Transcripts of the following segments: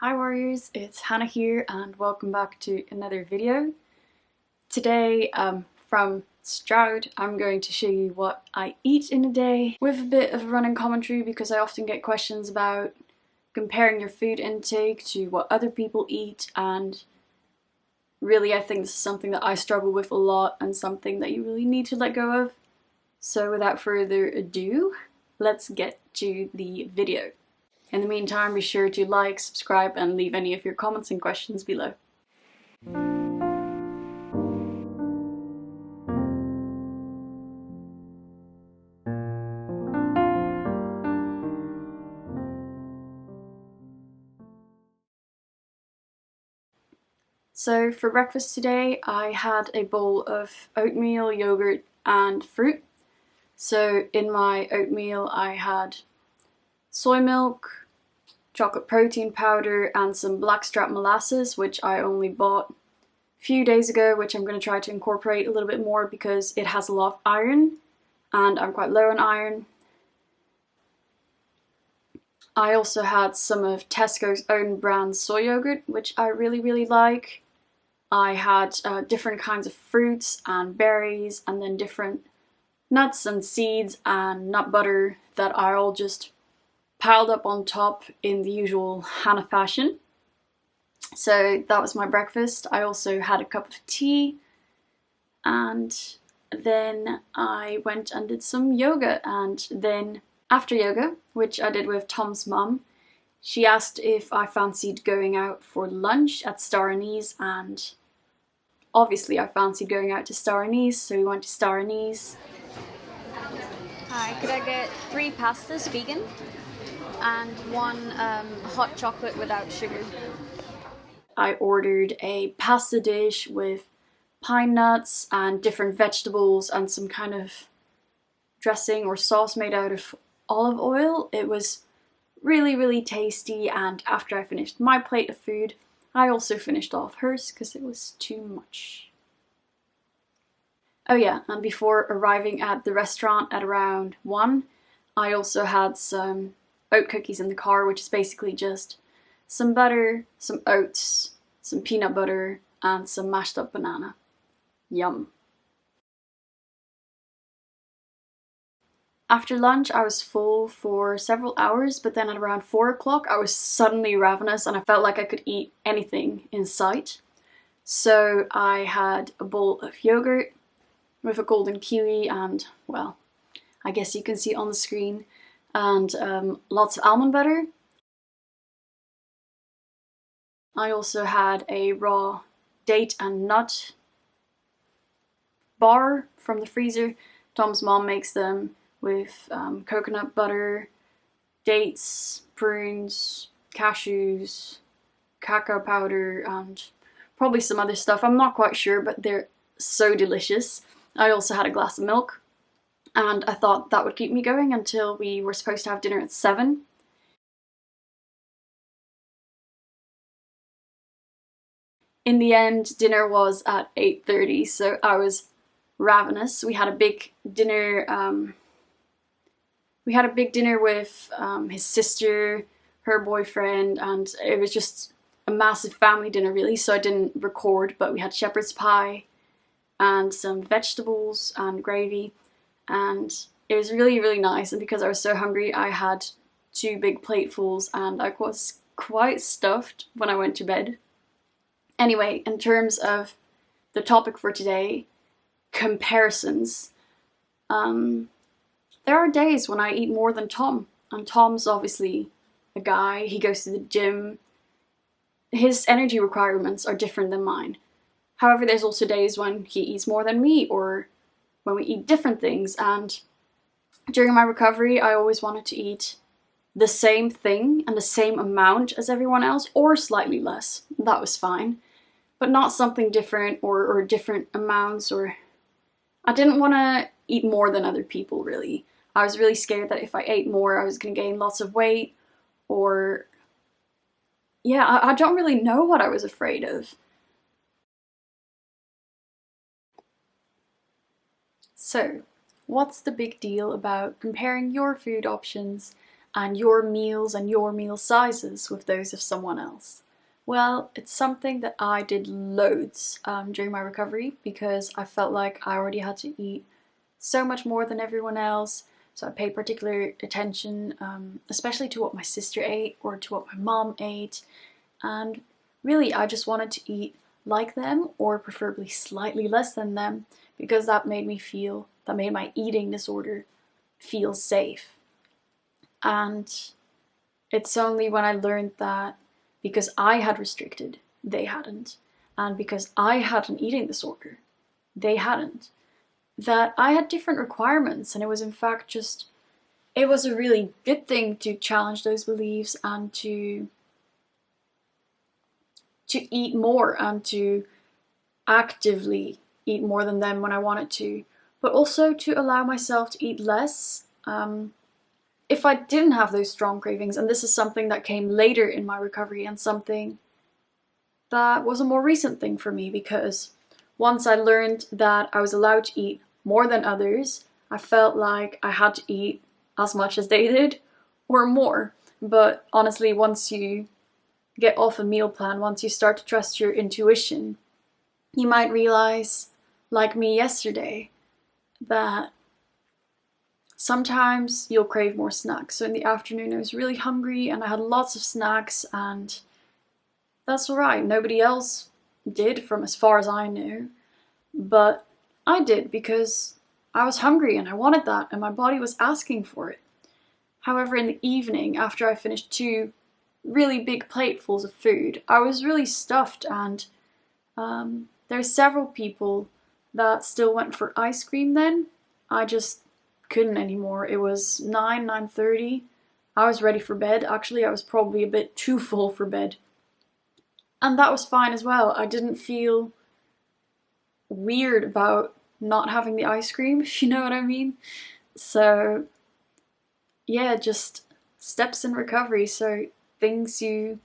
Hi warriors, it's Hannah here and welcome back to another video. Today from Stroud I'm going to show you what I eat in a day with a bit of running commentary because I often get questions about comparing your food intake to what other people eat, and really I think this is something that I struggle with a lot and something that you really need to let go of. So without further ado, let's get to the video. In the meantime, be sure to like, subscribe, and leave any of your comments and questions below. So for breakfast today, I had a bowl of oatmeal, yogurt, and fruit. So in my oatmeal, I had soy milk, chocolate protein powder, and some blackstrap molasses, which I only bought a few days ago, which I'm going to try to incorporate a little bit more because it has a lot of iron, and I'm quite low on iron. I also had some of Tesco's own brand soy yogurt, which I really like. I had different kinds of fruits and berries, and then different nuts and seeds and nut butter that I all just piled up on top in the usual Hannah fashion. So that was my breakfast. I also had a cup of tea, and then I went and did some yoga, and then after yoga, which I did with Tom's mum, she asked if I fancied going out for lunch at Star Anise, and obviously I fancied going out to Star Anise, so we went to Star Anise. Hi, could I get 3 pastas vegan and 1 hot chocolate without sugar? I ordered a pasta dish with pine nuts and different vegetables and some kind of dressing or sauce made out of olive oil. It was really tasty, and after I finished my plate of food, I also finished off hers because it was too much. Oh yeah, and before arriving at the restaurant at around 1, I also had some oat cookies in the car, which is basically just some butter, some oats, some peanut butter, and some mashed up banana. Yum. After lunch, I was full for several hours, but then at around 4 o'clock, I was suddenly ravenous and I felt like I could eat anything in sight. So I had a bowl of yogurt with a golden kiwi and, well, I guess you can see it on the screen, and lots of almond butter. I also had a raw date and nut bar from the freezer. Tom's mom makes them with coconut butter, dates, prunes, cashews, cacao powder, and probably some other stuff. I'm not quite sure, but they're so delicious. I also had a glass of milk, and I thought that would keep me going until we were supposed to have dinner at 7. In the end, dinner was at 8:30, so I was ravenous. We had a big dinner. We had a big dinner with his sister, her boyfriend, and it was just a massive family dinner, really. So I didn't record, but we had shepherd's pie and some vegetables and gravy, and it was really nice. And because I was so hungry, I had 2 big platefuls, and I was quite stuffed when I went to bed. Anyway, in terms of the topic for today, comparisons. There are days when I eat more than Tom, and Tom's obviously a guy, he goes to the gym. His energy requirements are different than mine. However, there's also days when he eats more than me, or when we eat different things, and during my recovery, I always wanted to eat the same thing and the same amount as everyone else, or slightly less. That was fine. But not something different or different amounts, or I didn't want to eat more than other people, really. I was really scared that if I ate more, I was going to gain lots of weight, or yeah, I don't really know what I was afraid of. So, what's the big deal about comparing your food options and your meals and your meal sizes with those of someone else? Well, it's something that I did loads during my recovery because I felt like I already had to eat so much more than everyone else. So I paid particular attention, especially to what my sister ate or to what my mom ate. And really, I just wanted to eat like them or preferably slightly less than them because that made my eating disorder feel safe. And it's only when I learned that because I had restricted, they hadn't, and because I had an eating disorder, they hadn't, that I had different requirements, and it was in fact just, it was a really good thing to challenge those beliefs and to eat more and to actively eat more than them when I wanted to, but also to allow myself to eat less if I didn't have those strong cravings. And this is something that came later in my recovery and something that was a more recent thing for me, because once I learned that I was allowed to eat more than others, I felt like I had to eat as much as they did or more. But honestly, once you get off a meal plan, once you start to trust your intuition, you might realize, like me yesterday, that sometimes you'll crave more snacks. So in the afternoon I was really hungry and I had lots of snacks, and that's alright. Nobody else did from as far as I knew, but I did because I was hungry and I wanted that and my body was asking for it. However, in the evening, after I finished 2 really big platefuls of food, I was really stuffed, and there's several people that still went for ice cream then. I just couldn't anymore. It was 9:30. I was ready for bed. Actually, I was probably a bit too full for bed. And that was fine as well. I didn't feel weird about not having the ice cream, if you know what I mean. So yeah, just steps in recovery. So things you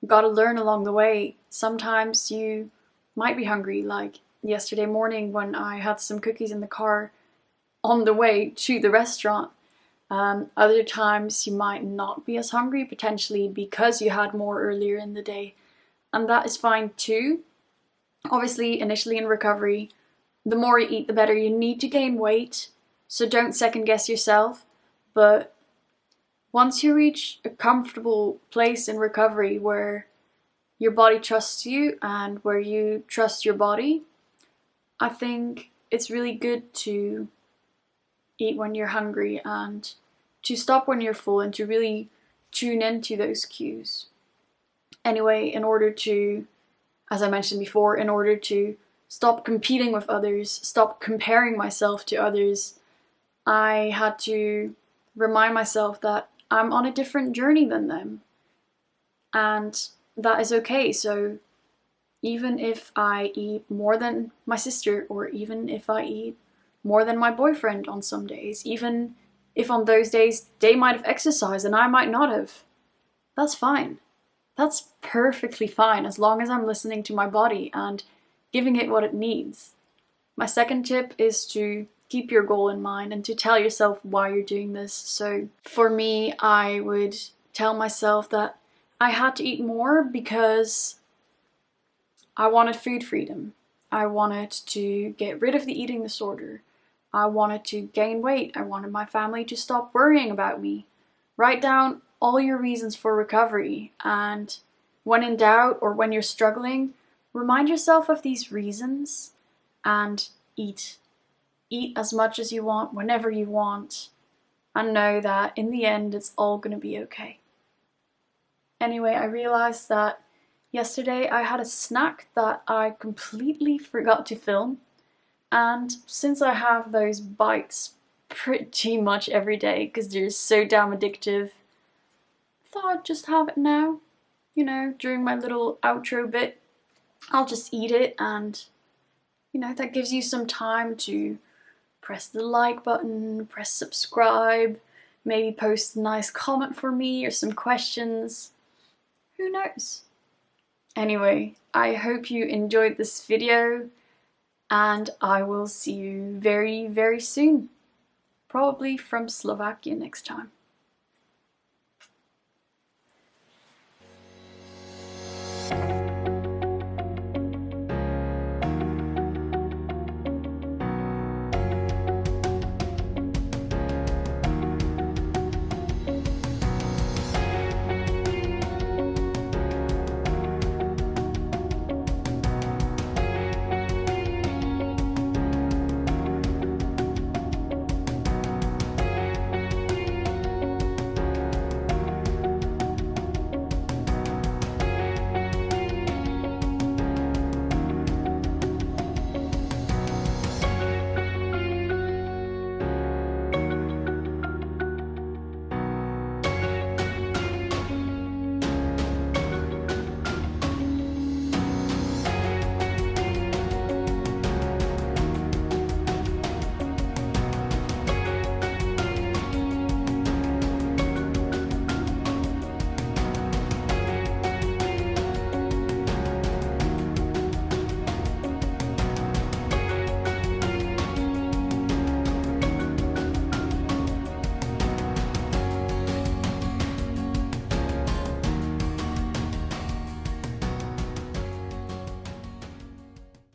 gotta learn along the way. Sometimes you might be hungry, like yesterday morning when I had some cookies in the car on the way to the restaurant. Other times you might not be as hungry, potentially because you had more earlier in the day, and that is fine too. Obviously, initially in recovery, the more you eat, the better. You need to gain weight, so don't second guess yourself. But once you reach a comfortable place in recovery where your body trusts you and where you trust your body, I think it's really good to eat when you're hungry and to stop when you're full and to really tune into those cues. Anyway, in order to, as I mentioned before, in order to stop competing with others, stop comparing myself to others, I had to remind myself that I'm on a different journey than them. And that is okay. So even if I eat more than my sister, or even if I eat more than my boyfriend on some days, even if on those days they might have exercised and I might not have, that's fine. That's perfectly fine as long as I'm listening to my body and giving it what it needs. My second tip is to keep your goal in mind and to tell yourself why you're doing this. So for me, I would tell myself that I had to eat more because I wanted food freedom. I wanted to get rid of the eating disorder. I wanted to gain weight. I wanted my family to stop worrying about me. Write down all your reasons for recovery, and when in doubt or when you're struggling, remind yourself of these reasons and eat. Eat as much as you want, whenever you want, and know that in the end it's all going to be okay. Anyway, I realized that yesterday I had a snack that I completely forgot to film, and since I have those bites pretty much every day because they're so damn addictive, I thought I'd just have it now. You know, during my little outro bit, I'll just eat it, and you know, that gives you some time to press the like button, press subscribe, maybe post a nice comment for me or some questions. Who knows? Anyway, I hope you enjoyed this video, and I will see you very, very soon. Probably from Slovakia next time.